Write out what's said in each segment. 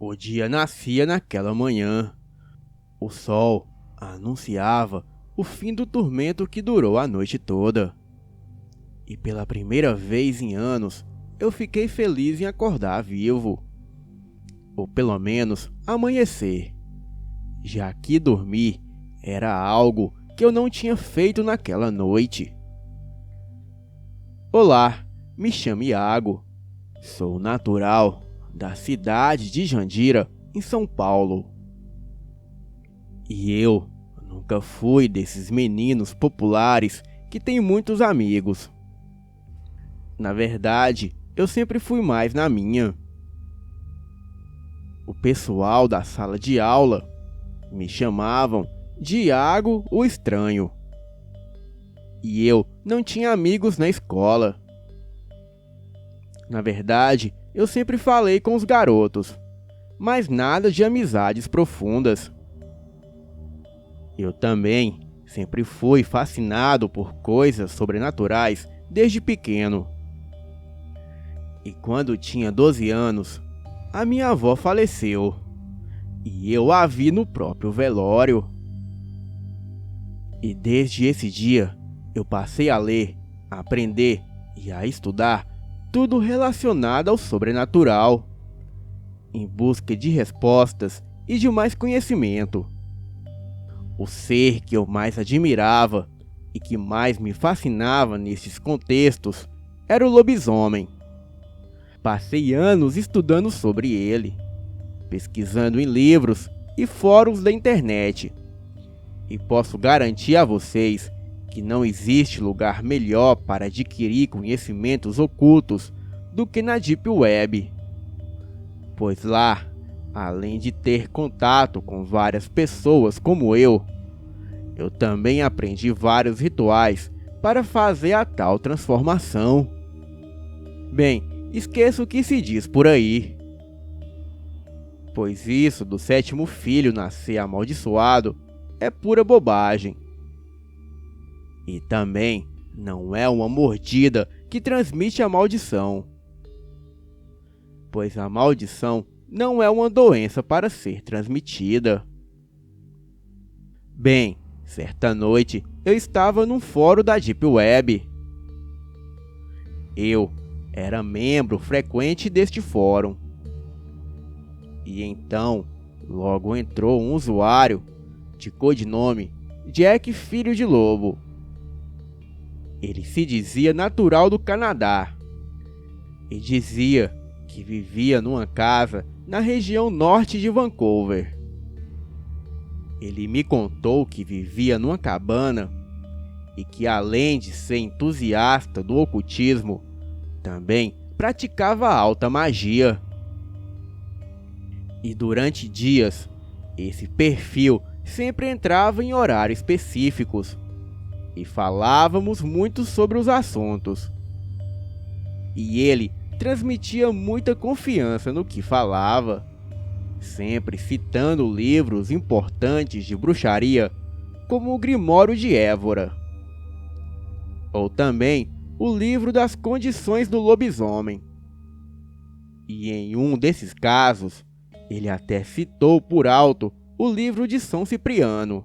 O dia nascia naquela manhã. O sol anunciava o fim do tormento que durou a noite toda. E pela primeira vez em anos, eu fiquei feliz em acordar vivo. Ou pelo menos amanhecer, já que dormir era algo que eu não tinha feito naquela noite. Olá, me chamo Iago. Sou natural da cidade de Jandira, em São Paulo. E eu nunca fui desses meninos populares que têm muitos amigos. Na verdade, eu sempre fui mais na minha. O pessoal da sala de aula me chamavam de Iago o Estranho. E eu não tinha amigos na escola. Na verdade, eu sempre falei com os garotos, mas nada de amizades profundas. Eu também sempre fui fascinado por coisas sobrenaturais desde pequeno. E quando tinha 12 anos, a minha avó faleceu, e eu a vi no próprio velório. E desde esse dia, eu passei a ler, a aprender e a estudar tudo relacionado ao sobrenatural, em busca de respostas e de mais conhecimento. O ser que eu mais admirava e que mais me fascinava nesses contextos era o lobisomem. Passei anos estudando sobre ele, pesquisando em livros e fóruns da internet. E posso garantir a vocês que não existe lugar melhor para adquirir conhecimentos ocultos do que na Deep Web. Pois lá, além de ter contato com várias pessoas como eu também aprendi vários rituais para fazer a tal transformação. Bem, esqueça o que se diz por aí, pois isso do sétimo filho nascer amaldiçoado é pura bobagem. E também não é uma mordida que transmite a maldição, pois a maldição não é uma doença para ser transmitida. Bem, certa noite eu estava num fórum da Deep Web. Eu era membro frequente deste fórum. E então, logo entrou um usuário de codinome Jack Filho de Lobo. Ele se dizia natural do Canadá e dizia que vivia numa casa na região norte de Vancouver. Ele me contou que vivia numa cabana e que, além de ser entusiasta do ocultismo, também praticava alta magia. E durante dias, esse perfil sempre entrava em horários específicos e falávamos muito sobre os assuntos. E ele transmitia muita confiança no que falava, sempre citando livros importantes de bruxaria, como o Grimório de Évora, ou também o livro das condições do lobisomem. E em um desses casos, ele até citou por alto o livro de São Cipriano.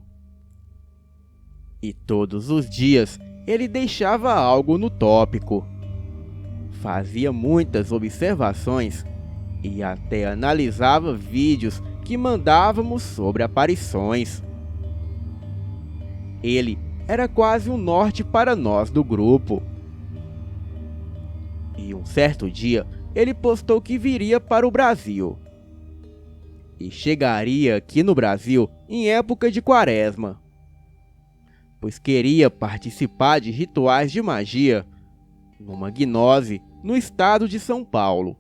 E todos os dias ele deixava algo no tópico. Fazia muitas observações e até analisava vídeos que mandávamos sobre aparições. Ele era quase um norte para nós do grupo. E um certo dia ele postou que viria para o Brasil. E chegaria aqui no Brasil em época de quaresma, pois queria participar de rituais de magia numa gnose no estado de São Paulo,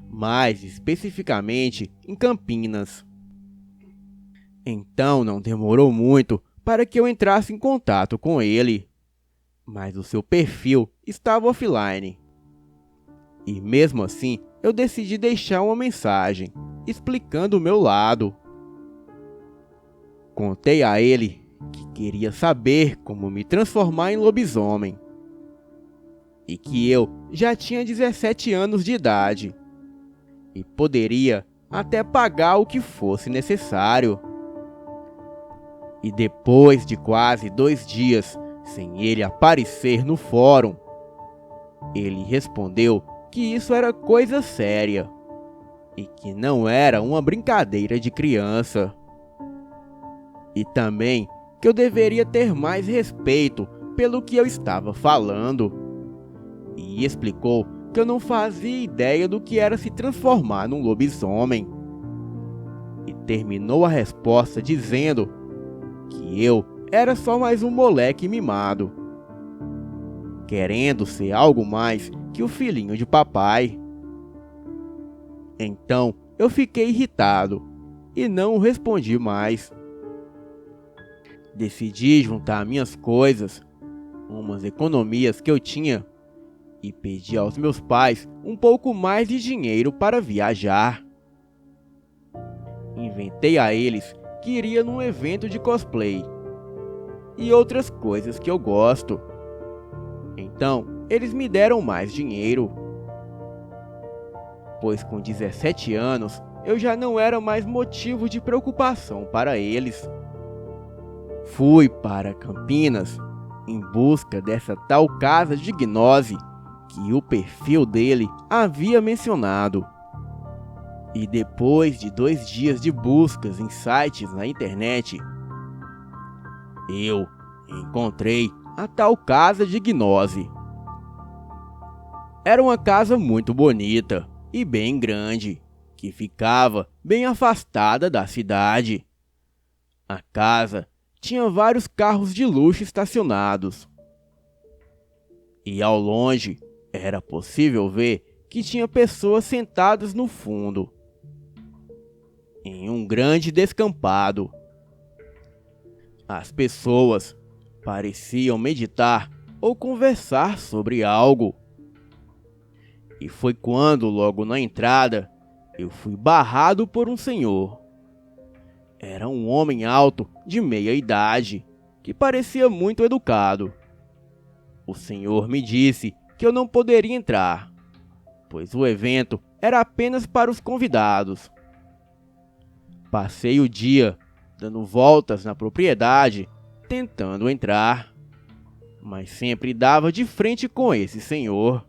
mais especificamente em Campinas. Então não demorou muito para que eu entrasse em contato com ele, mas o seu perfil estava offline. E mesmo assim, eu decidi deixar uma mensagem explicando o meu lado. Contei a ele que queria saber como me transformar em lobisomem e que eu já tinha 17 anos de idade e poderia até pagar o que fosse necessário. E depois de quase 2 dias sem ele aparecer no fórum, ele respondeu que isso era coisa séria e que não era uma brincadeira de criança. E também que eu deveria ter mais respeito pelo que eu estava falando. E explicou que eu não fazia ideia do que era se transformar num lobisomem. E terminou a resposta dizendo que eu era só mais um moleque mimado, querendo ser algo mais que o filhinho de papai. Então eu fiquei irritado e não respondi mais. Decidi juntar minhas coisas, umas economias que eu tinha, e pedi aos meus pais um pouco mais de dinheiro para viajar. Inventei a eles que iria num evento de cosplay e outras coisas que eu gosto. Então, eles me deram mais dinheiro, pois com 17 anos eu já não era mais motivo de preocupação para eles. Fui para Campinas em busca dessa tal casa de gnose que o perfil dele havia mencionado. E depois de 2 dias de buscas em sites na internet, eu encontrei a tal casa de gnose. Era uma casa muito bonita e bem grande, que ficava bem afastada da cidade. A casa tinha vários carros de luxo estacionados. E ao longe era possível ver que tinha pessoas sentadas no fundo, em um grande descampado. As pessoas pareciam meditar ou conversar sobre algo. E foi quando, logo na entrada, eu fui barrado por um senhor. Era um homem alto, de meia idade, que parecia muito educado. O senhor me disse que eu não poderia entrar, pois o evento era apenas para os convidados. Passei o dia dando voltas na propriedade, tentando entrar, mas sempre dava de frente com esse senhor.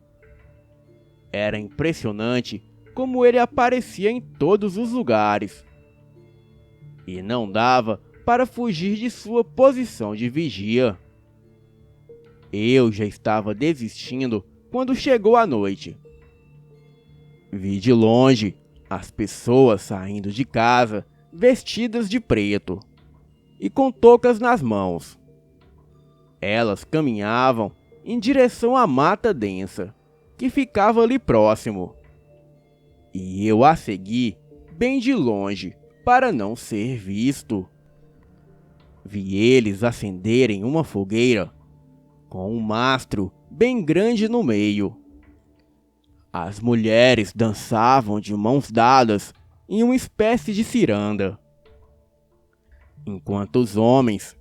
Era impressionante como ele aparecia em todos os lugares, e não dava para fugir de sua posição de vigia. Eu já estava desistindo quando chegou a noite. Vi de longe as pessoas saindo de casa vestidas de preto e com toucas nas mãos. Elas caminhavam em direção à mata densa que ficava ali próximo, e eu a segui bem de longe para não ser visto. Vi eles acenderem uma fogueira com um mastro bem grande no meio. As mulheres dançavam de mãos dadas em uma espécie de ciranda, enquanto os homens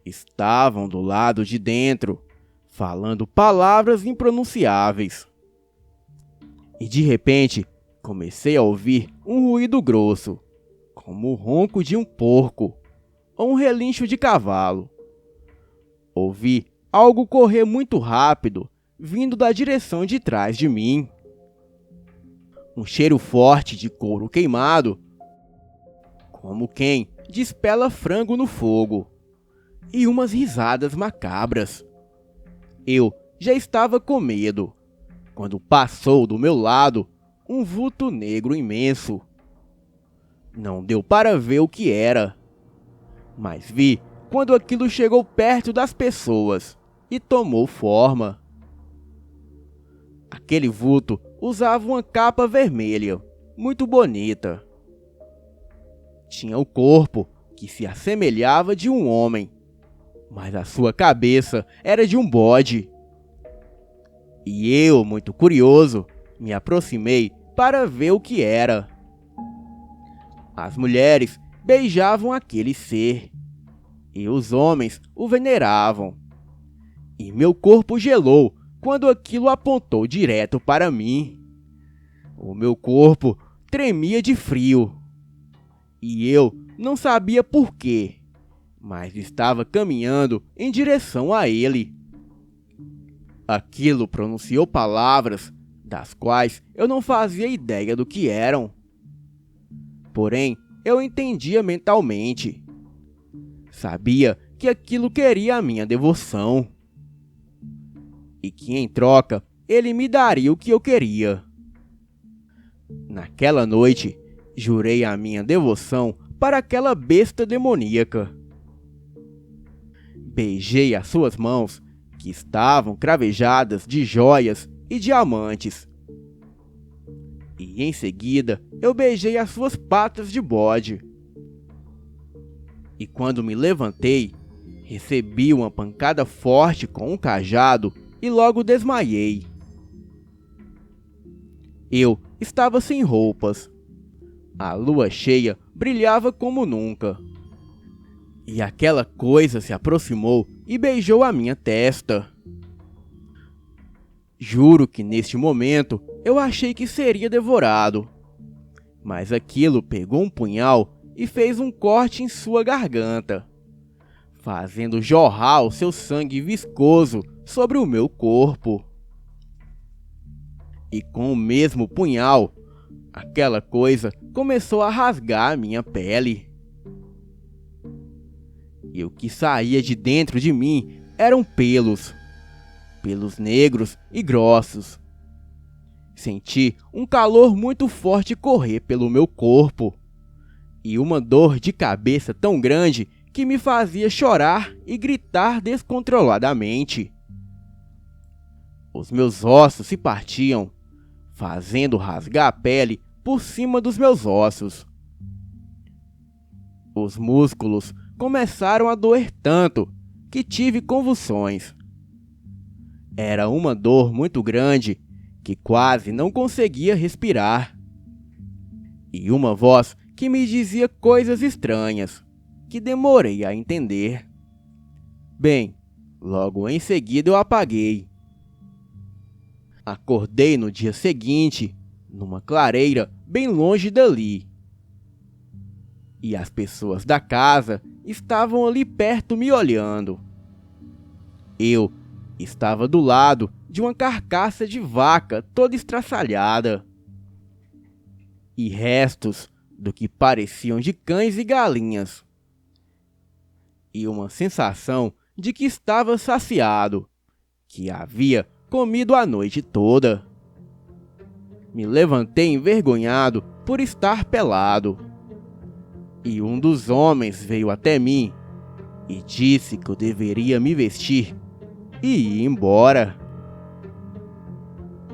estavam do lado de dentro, falando palavras impronunciáveis. E de repente, comecei a ouvir um ruído grosso, como o ronco de um porco ou um relincho de cavalo. Ouvi algo correr muito rápido, vindo da direção de trás de mim. Um cheiro forte de couro queimado, como quem despela frango no fogo, e umas risadas macabras. Eu já estava com medo, quando passou do meu lado um vulto negro imenso. Não deu para ver o que era, mas vi quando aquilo chegou perto das pessoas e tomou forma. Aquele vulto usava uma capa vermelha, muito bonita. Tinha o corpo que se assemelhava de um homem, mas a sua cabeça era de um bode. E eu, muito curioso, me aproximei para ver o que era. As mulheres beijavam aquele ser, e os homens o veneravam. E meu corpo gelou quando aquilo apontou direto para mim. O meu corpo tremia de frio. E eu não sabia por quê, mas estava caminhando em direção a ele. Aquilo pronunciou palavras das quais eu não fazia ideia do que eram. Porém, eu entendia mentalmente. Sabia que aquilo queria a minha devoção. E que em troca, ele me daria o que eu queria. Naquela noite, jurei a minha devoção para aquela besta demoníaca. Beijei as suas mãos, que estavam cravejadas de joias e diamantes. E em seguida, eu beijei as suas patas de bode. E quando me levantei, recebi uma pancada forte com um cajado e logo desmaiei. Eu estava sem roupas. A lua cheia brilhava como nunca. E aquela coisa se aproximou e beijou a minha testa. Juro que neste momento eu achei que seria devorado. Mas aquilo pegou um punhal e fez um corte em sua garganta, fazendo jorrar o seu sangue viscoso sobre o meu corpo. E com o mesmo punhal, aquela coisa começou a rasgar a minha pele. E o que saía de dentro de mim eram pelos negros e grossos. Senti um calor muito forte correr pelo meu corpo e uma dor de cabeça tão grande que me fazia chorar e gritar descontroladamente. Os meus ossos se partiam, fazendo rasgar a pele por cima dos meus ossos. Os músculos começaram a doer tanto que tive convulsões. Era uma dor muito grande que quase não conseguia respirar. E uma voz que me dizia coisas estranhas, que demorei a entender. Bem, logo em seguida eu apaguei. Acordei no dia seguinte, numa clareira bem longe dali. E as pessoas da casa estavam ali perto me olhando. Eu estava do lado de uma carcaça de vaca toda estraçalhada. E restos do que pareciam de cães e galinhas. E uma sensação de que estava saciado, que havia comido a noite toda. Me levantei envergonhado por estar pelado. E um dos homens veio até mim e disse que eu deveria me vestir e ir embora.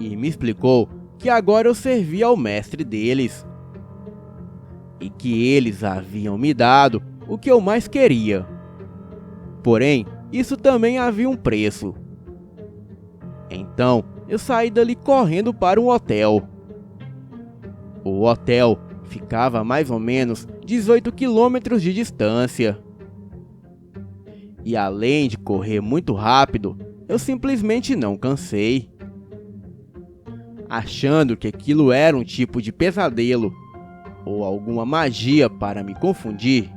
E me explicou que agora eu servia ao mestre deles e que eles haviam me dado o que eu mais queria. Porém, isso também havia um preço. Então, eu saí dali correndo para um hotel. O hotel ficava a mais ou menos 18 quilômetros de distância. E além de correr muito rápido, eu simplesmente não cansei. Achando que aquilo era um tipo de pesadelo ou alguma magia para me confundir,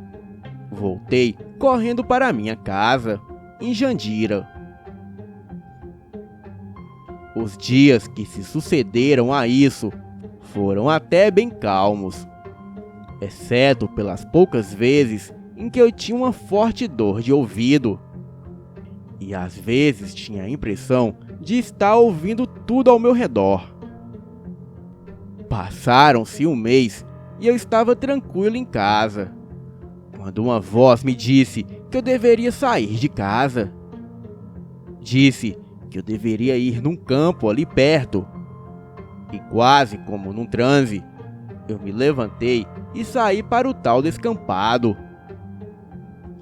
voltei correndo para minha casa, em Jandira. Os dias que se sucederam a isso foram até bem calmos, exceto pelas poucas vezes em que eu tinha uma forte dor de ouvido. E às vezes tinha a impressão de estar ouvindo tudo ao meu redor. Passaram-se um mês e eu estava tranquilo em casa, quando uma voz me disse que eu deveria sair de casa. Disse que eu deveria ir num campo ali perto. E quase como num transe, eu me levantei e saí para o tal descampado.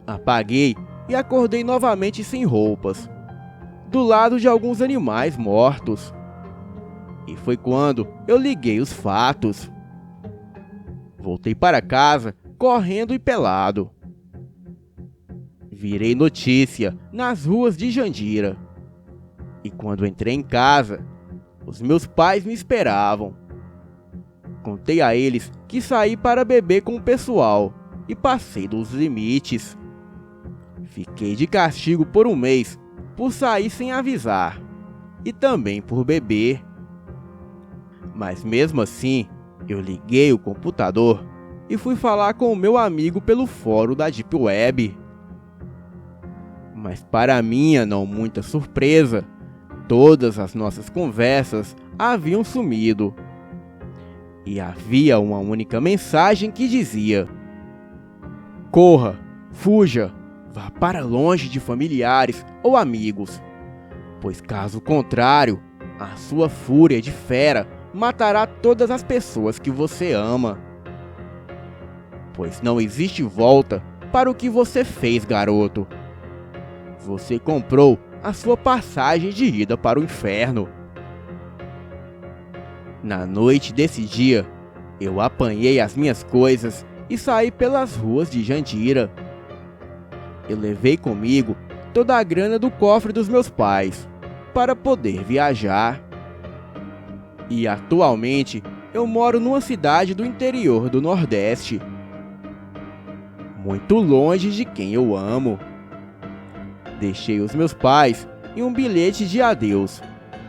Apaguei e acordei novamente sem roupas, do lado de alguns animais mortos. E foi quando eu liguei os fatos. Voltei para casa correndo e pelado. Virei notícia nas ruas de Jandira. E quando entrei em casa, os meus pais me esperavam, contei a eles que saí para beber com o pessoal e passei dos limites. Fiquei de castigo por um mês por sair sem avisar e também por beber. Mas mesmo assim, eu liguei o computador e fui falar com o meu amigo pelo fórum da Deep Web. Mas para minha não muita surpresa, todas as nossas conversas haviam sumido. E havia uma única mensagem que dizia: corra, fuja, vá para longe de familiares ou amigos, pois caso contrário, a sua fúria de fera matará todas as pessoas que você ama. Pois não existe volta para o que você fez, garoto. Você comprou a sua passagem de ida para o inferno. Na noite desse dia, eu apanhei as minhas coisas e saí pelas ruas de Jandira. Eu levei comigo toda a grana do cofre dos meus pais para poder viajar. E atualmente eu moro numa cidade do interior do Nordeste, muito longe de quem eu amo. Deixei os meus pais e um bilhete de adeus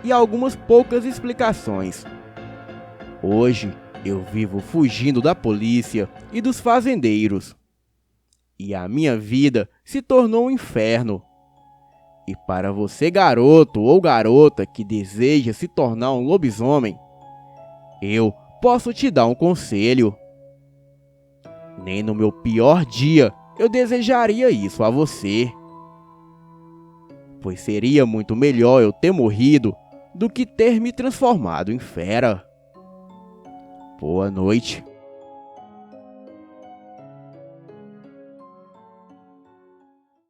e algumas poucas explicações. Hoje eu vivo fugindo da polícia e dos fazendeiros. E a minha vida se tornou um inferno. E para você, garoto ou garota que deseja se tornar um lobisomem, eu posso te dar um conselho. Nem no meu pior dia eu desejaria isso a você. Pois seria muito melhor eu ter morrido do que ter me transformado em fera. Boa noite.